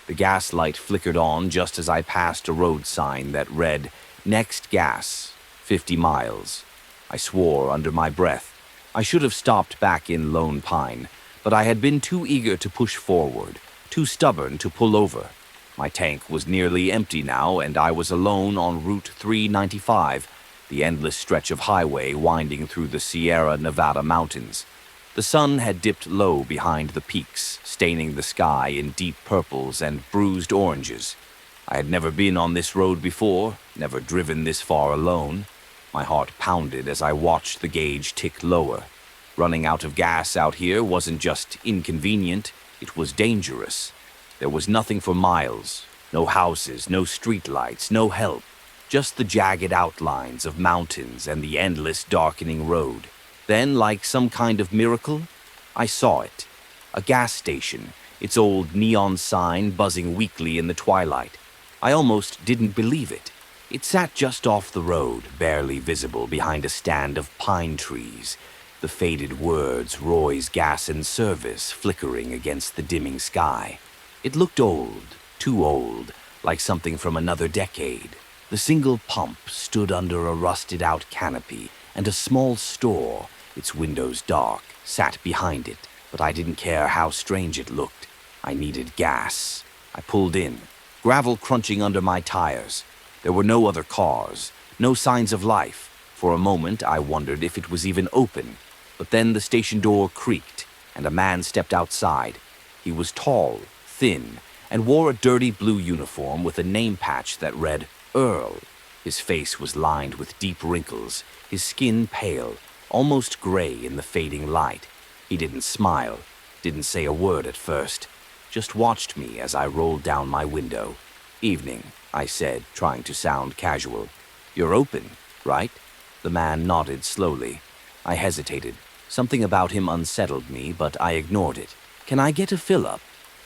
The gas light flickered on just as I passed a road sign that read, "Next gas, 50 miles." I swore under my breath. I should have stopped back in Lone Pine, but I had been too eager to push forward, too stubborn to pull over. My tank was nearly empty now, and I was alone on Route 395, the endless stretch of highway winding through the Sierra Nevada mountains. The sun had dipped low behind the peaks, staining the sky in deep purples and bruised oranges. I had never been on this road before, never driven this far alone. My heart pounded as I watched the gauge tick lower. Running out of gas out here wasn't just inconvenient, it was dangerous. There was nothing for miles, no houses, no streetlights, no help, just the jagged outlines of mountains and the endless darkening road. Then, like some kind of miracle, I saw it. A gas station, its old neon sign buzzing weakly in the twilight. I almost didn't believe it. It sat just off the road, barely visible behind a stand of pine trees, the faded words "Roy's Gas and Service" flickering against the dimming sky. It looked old, too old, like something from another decade. The single pump stood under a rusted-out canopy, and a small store, its windows dark, sat behind it, but I didn't care how strange it looked. I needed gas. I pulled in, gravel crunching under my tires. There were no other cars, no signs of life. For a moment, I wondered if it was even open. But then the station door creaked, and a man stepped outside. He was tall, thin, and wore a dirty blue uniform with a name patch that read Earl. His face was lined with deep wrinkles, his skin pale, almost gray in the fading light. He didn't smile, didn't say a word at first, just watched me as I rolled down my window. "Evening," I said, trying to sound casual. "You're open, right?" The man nodded slowly. I hesitated. Something about him unsettled me, but I ignored it. "Can I get a fill-up?"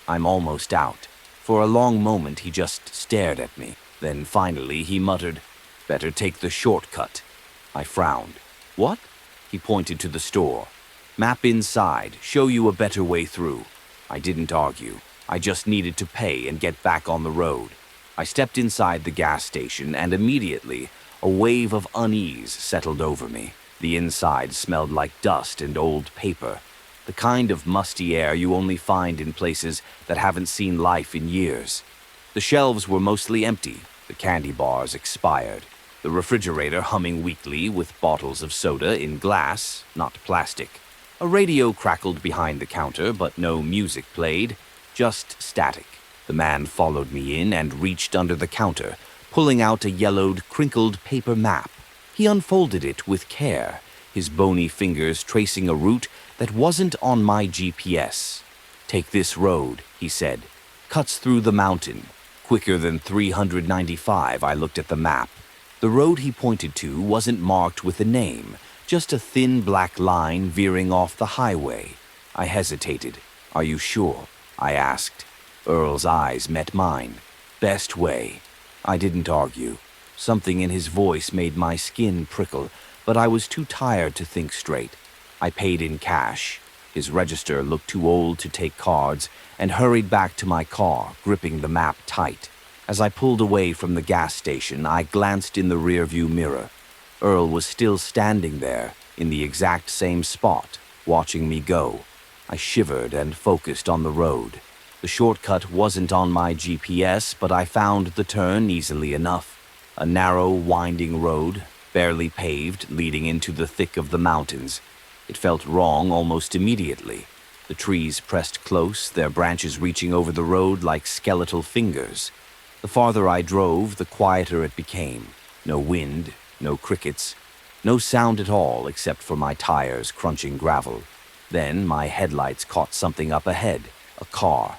"I'm almost out." For a long moment he just stared at me. Then finally he muttered, "Better take the shortcut." I frowned. "What?" He pointed to the store. "Map inside, show you a better way through." I didn't argue. I just needed to pay and get back on the road. I stepped inside the gas station, and immediately a wave of unease settled over me. The inside smelled like dust and old paper, the kind of musty air you only find in places that haven't seen life in years. The shelves were mostly empty, the candy bars expired, the refrigerator humming weakly with bottles of soda in glass, not plastic. A radio crackled behind the counter, but no music played, just static. The man followed me in and reached under the counter, pulling out a yellowed, crinkled paper map. He unfolded it with care, his bony fingers tracing a route that wasn't on my GPS. "Take this road," he said. "Cuts through the mountain." Quicker than 395, I looked at the map. The road he pointed to wasn't marked with a name, just a thin black line veering off the highway. I hesitated. "Are you sure?" I asked. Earl's eyes met mine. "Best way." I didn't argue. Something in his voice made my skin prickle, but I was too tired to think straight. I paid in cash. His register looked too old to take cards, and hurried back to my car, gripping the map tight. As I pulled away from the gas station, I glanced in the rearview mirror. Earl was still standing there, in the exact same spot, watching me go. I shivered and focused on the road. The shortcut wasn't on my GPS, but I found the turn easily enough. A narrow, winding road, barely paved, leading into the thick of the mountains. It felt wrong almost immediately. The trees pressed close, their branches reaching over the road like skeletal fingers. The farther I drove, the quieter it became. No wind, no crickets, no sound at all except for my tires crunching gravel. Then my headlights caught something up ahead, a car.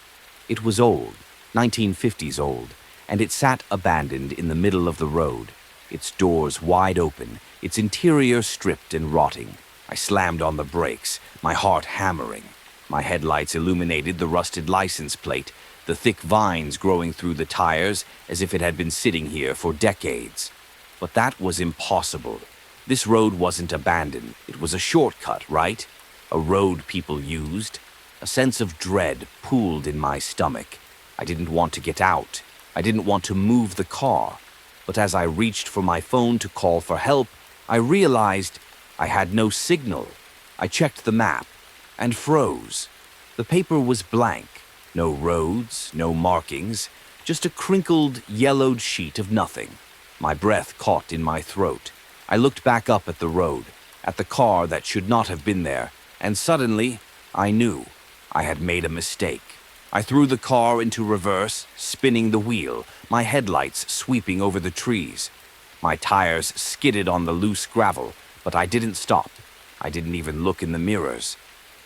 It was old, 1950s old, and it sat abandoned in the middle of the road, its doors wide open, its interior stripped and rotting. I slammed on the brakes, my heart hammering. My headlights illuminated the rusted license plate, the thick vines growing through the tires as if it had been sitting here for decades. But that was impossible. This road wasn't abandoned. It was a shortcut, right? A road people used. A sense of dread pooled in my stomach. I didn't want to get out. I didn't want to move the car. But as I reached for my phone to call for help, I realized I had no signal. I checked the map and froze. The paper was blank. No roads, no markings, just a crinkled, yellowed sheet of nothing. My breath caught in my throat. I looked back up at the road, at the car that should not have been there, and suddenly, I knew I had made a mistake. I threw the car into reverse, spinning the wheel, my headlights sweeping over the trees. My tires skidded on the loose gravel, but I didn't stop. I didn't even look in the mirrors,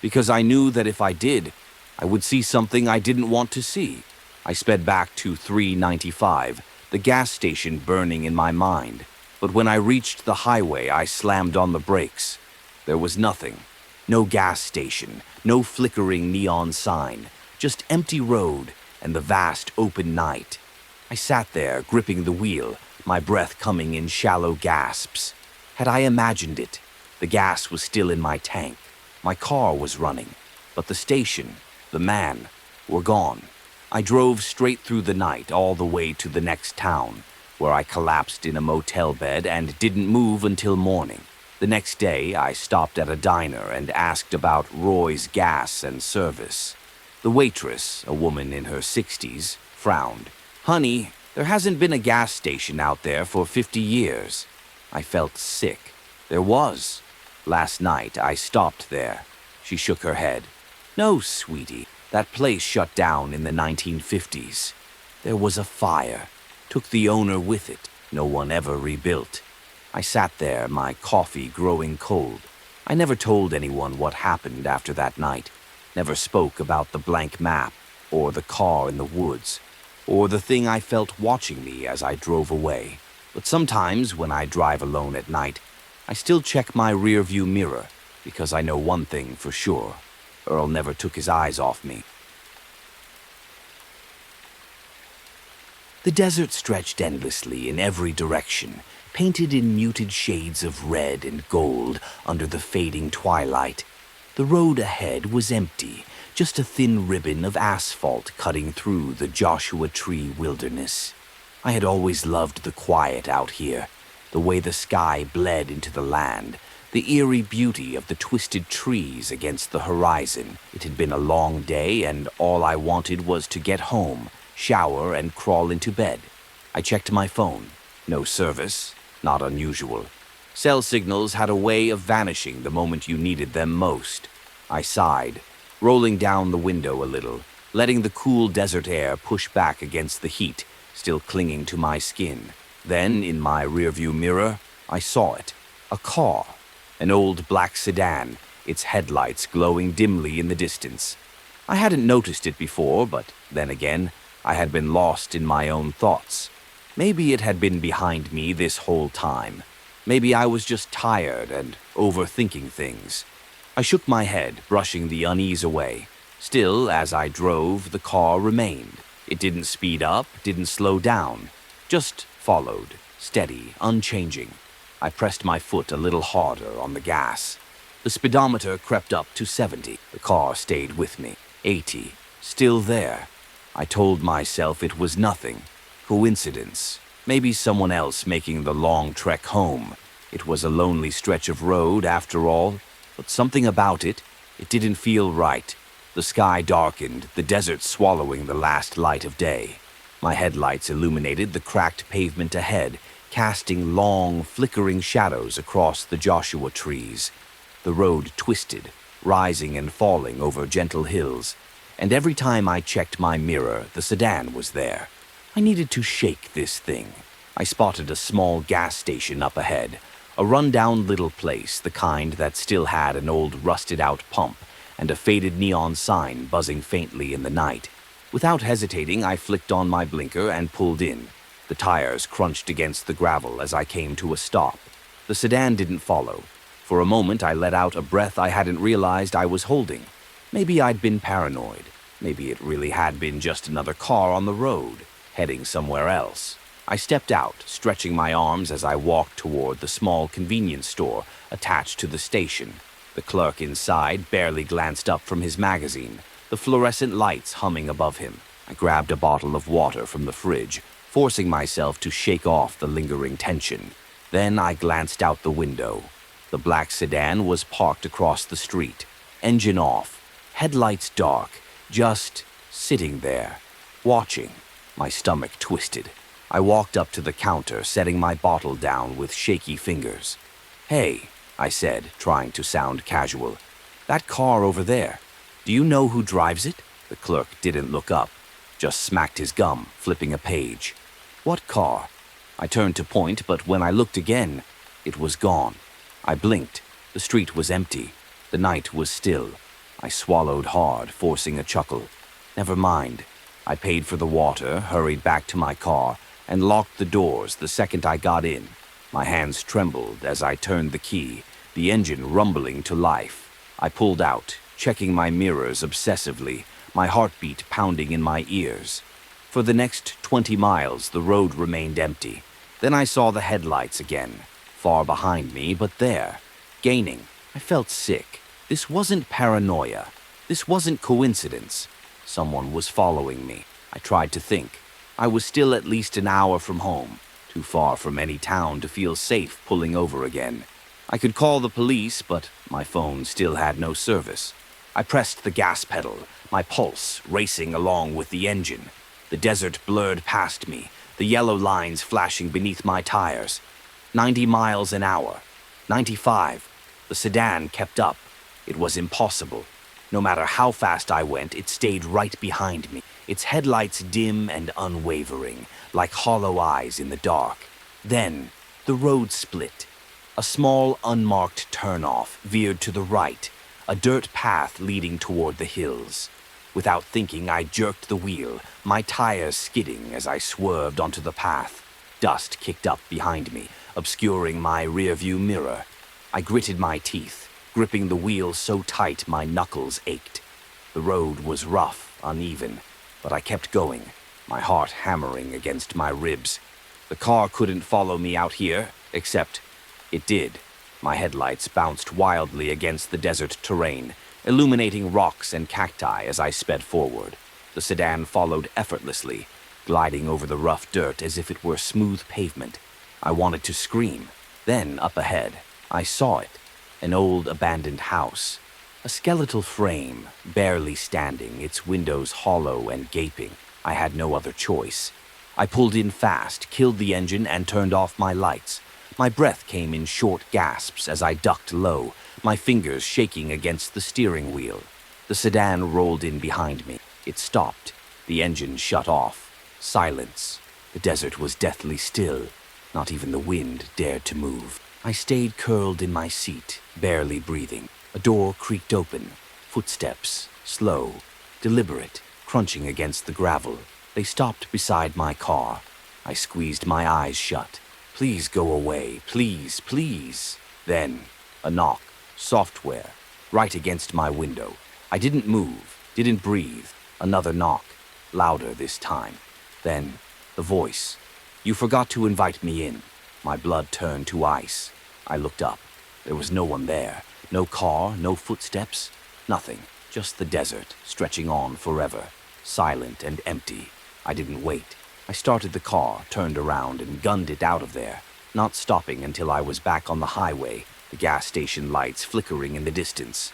because I knew that if I did, I would see something I didn't want to see. I sped back to 395, the gas station burning in my mind. But when I reached the highway, I slammed on the brakes. There was nothing. No gas station, no flickering neon sign, just empty road and the vast open night. I sat there, gripping the wheel, my breath coming in shallow gasps. Had I imagined it? The gas was still in my tank. My car was running, but the station, the man, were gone. I drove straight through the night all the way to the next town, where I collapsed in a motel bed and didn't move until morning. The next day, I stopped at a diner and asked about Roy's gas and service. The waitress, a woman in her 60s, frowned. "Honey, there hasn't been a gas station out there for 50 years. I felt sick. There was. Last night, I stopped there. She shook her head. No, sweetie, that place shut down in the 1950s. There was a fire. Took the owner with it. No one ever rebuilt. I sat there, my coffee growing cold. I never told anyone what happened after that night. Never spoke about the blank map, or the car in the woods, or the thing I felt watching me as I drove away. But sometimes, when I drive alone at night, I still check my rearview mirror, because I know one thing for sure. Earl never took his eyes off me. The desert stretched endlessly in every direction, painted in muted shades of red and gold under the fading twilight. The road ahead was empty, just a thin ribbon of asphalt cutting through the Joshua Tree wilderness. I had always loved the quiet out here, the way the sky bled into the land, the eerie beauty of the twisted trees against the horizon. It had been a long day, and all I wanted was to get home, shower, and crawl into bed. I checked my phone. No service. Not unusual. Cell signals had a way of vanishing the moment you needed them most. I sighed, rolling down the window a little, letting the cool desert air push back against the heat, still clinging to my skin. Then, in my rearview mirror, I saw it. A car. An old black sedan, its headlights glowing dimly in the distance. I hadn't noticed it before, but then again, I had been lost in my own thoughts. Maybe it had been behind me this whole time. Maybe I was just tired and overthinking things. I shook my head, brushing the unease away. Still, as I drove, the car remained. It didn't speed up, didn't slow down. Just followed, steady, unchanging. I pressed my foot a little harder on the gas. The speedometer crept up to 70. The car stayed with me. 80. Still there. I told myself it was nothing. Coincidence. Maybe someone else making the long trek home. It was a lonely stretch of road after all, but something about it didn't feel right. The sky darkened, the desert swallowing the last light of day. My headlights illuminated the cracked pavement ahead, casting long, flickering shadows across the Joshua trees. The road twisted, rising and falling over gentle hills, and every time I checked my mirror, the sedan was there. I needed to shake this thing. I spotted a small gas station up ahead, a run-down little place, the kind that still had an old rusted-out pump and a faded neon sign buzzing faintly in the night. Without hesitating, I flicked on my blinker and pulled in. The tires crunched against the gravel as I came to a stop. The sedan didn't follow. For a moment, I let out a breath I hadn't realized I was holding. Maybe I'd been paranoid. Maybe it really had been just another car on the road, heading somewhere else. I stepped out, stretching my arms as I walked toward the small convenience store attached to the station. The clerk inside barely glanced up from his magazine, the fluorescent lights humming above him. I grabbed a bottle of water from the fridge, forcing myself to shake off the lingering tension. Then I glanced out the window. The black sedan was parked across the street, engine off, headlights dark, just sitting there, watching. My stomach twisted. I walked up to the counter, setting my bottle down with shaky fingers. "Hey," I said, trying to sound casual. "That car over there, do you know who drives it?" The clerk didn't look up, just smacked his gum, flipping a page. "What car?" I turned to point, but when I looked again, it was gone. I blinked. The street was empty. The night was still. I swallowed hard, forcing a chuckle. Never mind. I paid for the water, hurried back to my car, and locked the doors the second I got in. My hands trembled as I turned the key, the engine rumbling to life. I pulled out, checking my mirrors obsessively, my heartbeat pounding in my ears. For the next 20 miles, the road remained empty. Then I saw the headlights again, far behind me, but there, gaining. I felt sick. This wasn't paranoia. This wasn't coincidence. Someone was following me. I tried to think. I was still at least an hour from home, too far from any town to feel safe pulling over again. I could call the police, but my phone still had no service. I pressed the gas pedal, my pulse racing along with the engine. The desert blurred past me, the yellow lines flashing beneath my tires. 90 miles an hour. 95. The sedan kept up. It was impossible. No matter how fast I went, it stayed right behind me, its headlights dim and unwavering, like hollow eyes in the dark. Then, the road split. A small, unmarked turnoff veered to the right, a dirt path leading toward the hills. Without thinking, I jerked the wheel, my tires skidding as I swerved onto the path. Dust kicked up behind me, obscuring my rearview mirror. I gritted my teeth, gripping the wheel so tight my knuckles ached. The road was rough, uneven, but I kept going, my heart hammering against my ribs. The car couldn't follow me out here, except it did. My headlights bounced wildly against the desert terrain, illuminating rocks and cacti as I sped forward. The sedan followed effortlessly, gliding over the rough dirt as if it were smooth pavement. I wanted to scream. Then, up ahead, I saw it. An old abandoned house. A skeletal frame, barely standing, its windows hollow and gaping. I had no other choice. I pulled in fast, killed the engine, and turned off my lights. My breath came in short gasps as I ducked low, my fingers shaking against the steering wheel. The sedan rolled in behind me. It stopped. The engine shut off. Silence. The desert was deathly still. Not even the wind dared to move. I stayed curled in my seat, barely breathing. A door creaked open. Footsteps, slow, deliberate, crunching against the gravel. They stopped beside my car. I squeezed my eyes shut. Please go away, please, please. Then, a knock, software, right against my window. I didn't move, didn't breathe. Another knock, louder this time. Then, the voice. "You forgot to invite me in." My blood turned to ice. I looked up. There was no one there. No car, no footsteps, nothing. Just the desert, stretching on forever. Silent and empty. I didn't wait. I started the car, turned around, and gunned it out of there, not stopping until I was back on the highway, the gas station lights flickering in the distance.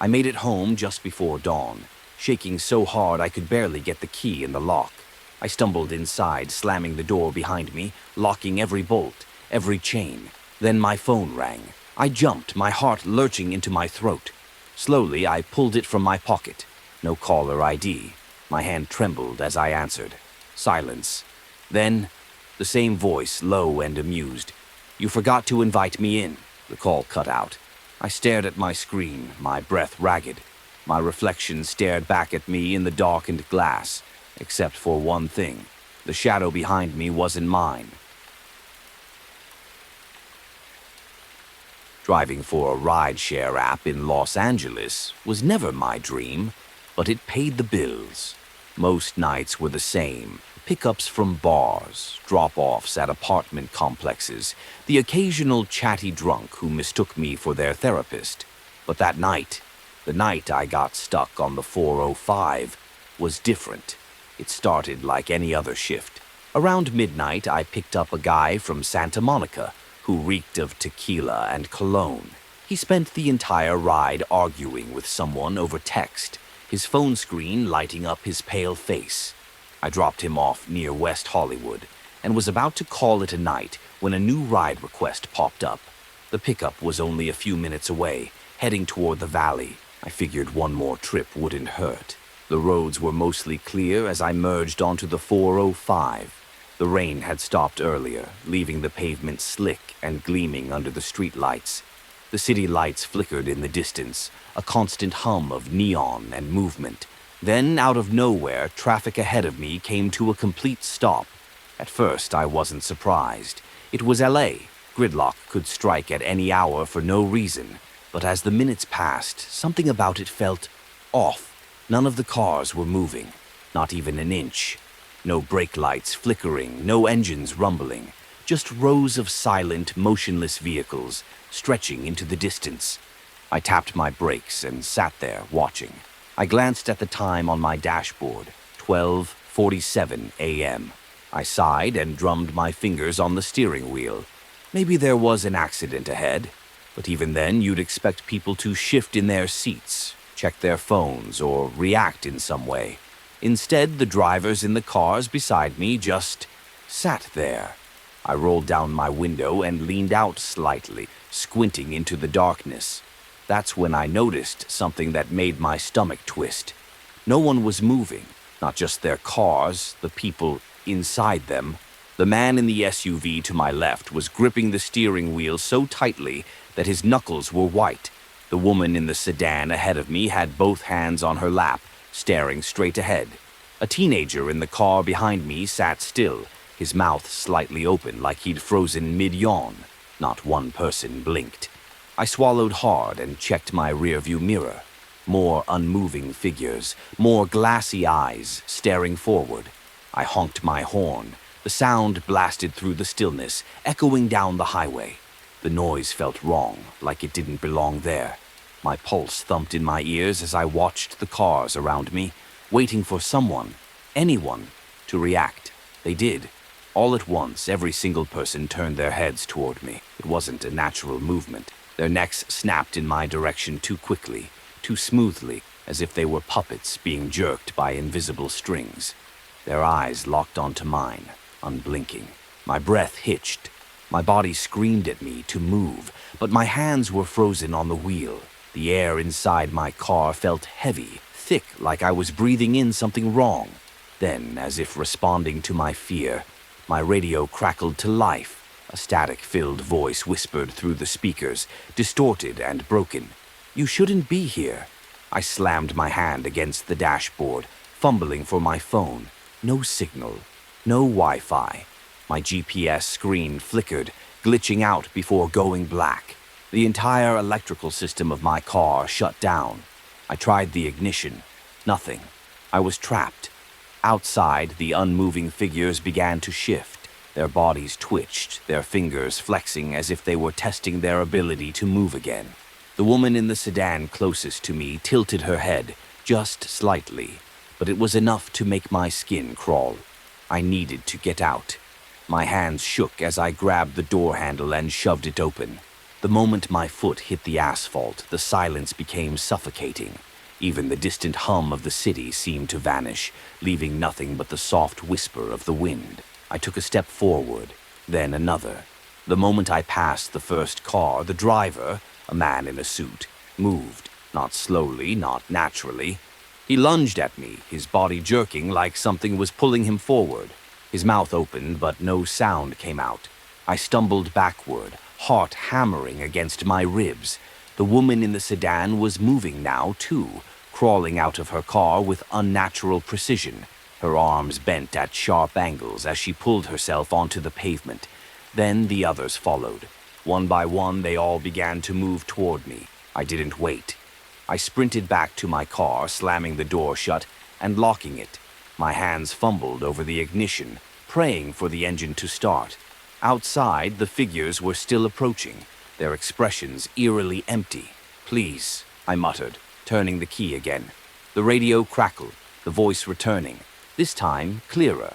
I made it home just before dawn, shaking so hard I could barely get the key in the lock. I stumbled inside, slamming the door behind me, locking every bolt, every chain. Then my phone rang. I jumped, my heart lurching into my throat. Slowly, I pulled it from my pocket. No caller ID. My hand trembled as I answered. Silence. Then, the same voice, low and amused. "You forgot to invite me in." The call cut out. I stared at my screen, my breath ragged. My reflection stared back at me in the darkened glass, except for one thing. The shadow behind me wasn't mine. Driving for a ride-share app in Los Angeles was never my dream, but it paid the bills. Most nights were the same. Pickups from bars, drop-offs at apartment complexes, the occasional chatty drunk who mistook me for their therapist. But that night, the night I got stuck on the 405, was different. It started like any other shift. Around midnight, I picked up a guy from Santa Monica who reeked of tequila and cologne. He spent the entire ride arguing with someone over text, his phone screen lighting up his pale face. I dropped him off near West Hollywood and was about to call it a night when a new ride request popped up. The pickup was only a few minutes away, heading toward the valley. I figured one more trip wouldn't hurt. The roads were mostly clear as I merged onto the 405. The rain had stopped earlier, leaving the pavement slick and gleaming under the streetlights. The city lights flickered in the distance, a constant hum of neon and movement. Then, out of nowhere, traffic ahead of me came to a complete stop. At first, I wasn't surprised. It was LA. Gridlock could strike at any hour for no reason. But as the minutes passed, something about it felt off. None of the cars were moving, not even an inch. No brake lights flickering, no engines rumbling. Just rows of silent, motionless vehicles stretching into the distance. I tapped my brakes and sat there watching. I glanced at the time on my dashboard, 12:47 a.m. I sighed and drummed my fingers on the steering wheel. Maybe there was an accident ahead, but even then you'd expect people to shift in their seats, check their phones, or react in some way. Instead, the drivers in the cars beside me just sat there. I rolled down my window and leaned out slightly, squinting into the darkness. That's when I noticed something that made my stomach twist. No one was moving, not just their cars, the people inside them. The man in the SUV to my left was gripping the steering wheel so tightly that his knuckles were white. The woman in the sedan ahead of me had both hands on her lap, staring straight ahead. A teenager in the car behind me sat still, his mouth slightly open like he'd frozen mid-yawn. Not one person blinked. I swallowed hard and checked my rearview mirror. More unmoving figures, more glassy eyes staring forward. I honked my horn. The sound blasted through the stillness, echoing down the highway. The noise felt wrong, like it didn't belong there. My pulse thumped in my ears as I watched the cars around me, waiting for someone, anyone, to react. They did. All at once, every single person turned their heads toward me. It wasn't a natural movement. Their necks snapped in my direction too quickly, too smoothly, as if they were puppets being jerked by invisible strings. Their eyes locked onto mine, unblinking. My breath hitched. My body screamed at me to move, but my hands were frozen on the wheel. The air inside my car felt heavy, thick, like I was breathing in something wrong. Then, as if responding to my fear, my radio crackled to life. A static-filled voice whispered through the speakers, distorted and broken. "You shouldn't be here." I slammed my hand against the dashboard, fumbling for my phone. No signal, no Wi-Fi. My GPS screen flickered, glitching out before going black. The entire electrical system of my car shut down. I tried the ignition. Nothing. I was trapped. Outside, the unmoving figures began to shift. Their bodies twitched, their fingers flexing as if they were testing their ability to move again. The woman in the sedan closest to me tilted her head, just slightly, but it was enough to make my skin crawl. I needed to get out. My hands shook as I grabbed the door handle and shoved it open. The moment my foot hit the asphalt, the silence became suffocating. Even the distant hum of the city seemed to vanish, leaving nothing but the soft whisper of the wind. I took a step forward, then another. The moment I passed the first car, the driver, a man in a suit, moved, not slowly, not naturally. He lunged at me, his body jerking like something was pulling him forward. His mouth opened, but no sound came out. I stumbled backward, heart hammering against my ribs. The woman in the sedan was moving now, too, crawling out of her car with unnatural precision. Her arms bent at sharp angles as she pulled herself onto the pavement. Then the others followed. One by one, they all began to move toward me. I didn't wait. I sprinted back to my car, slamming the door shut and locking it. My hands fumbled over the ignition, praying for the engine to start. Outside, the figures were still approaching, their expressions eerily empty. "Please," I muttered, turning the key again. The radio crackled, the voice returning. This time, clearer.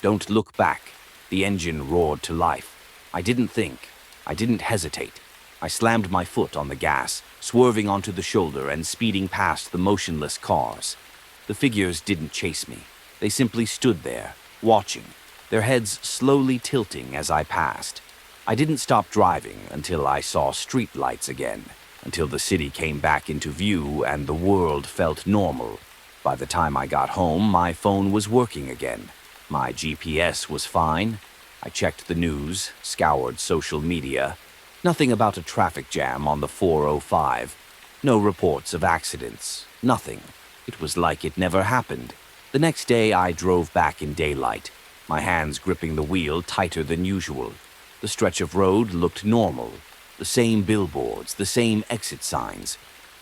Don't look back. The engine roared to life. I didn't think. I didn't hesitate. I slammed my foot on the gas, swerving onto the shoulder and speeding past the motionless cars. The figures didn't chase me. They simply stood there, watching, their heads slowly tilting as I passed. I didn't stop driving until I saw street lights again, until the city came back into view and the world felt normal. By the time I got home, my phone was working again. My GPS was fine. I checked the news, scoured social media. Nothing about a traffic jam on the 405. No reports of accidents. Nothing. It was like it never happened. The next day, I drove back in daylight, my hands gripping the wheel tighter than usual. The stretch of road looked normal. The same billboards, the same exit signs.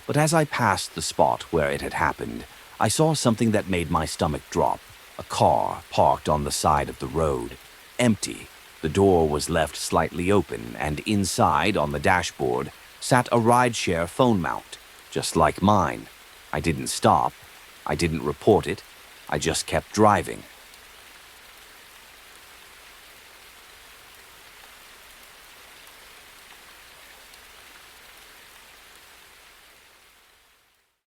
But as I passed the spot where it had happened, I saw something that made my stomach drop. A car parked on the side of the road. Empty. The door was left slightly open, and inside, on the dashboard, sat a rideshare phone mount, just like mine. I didn't stop. I didn't report it. I just kept driving.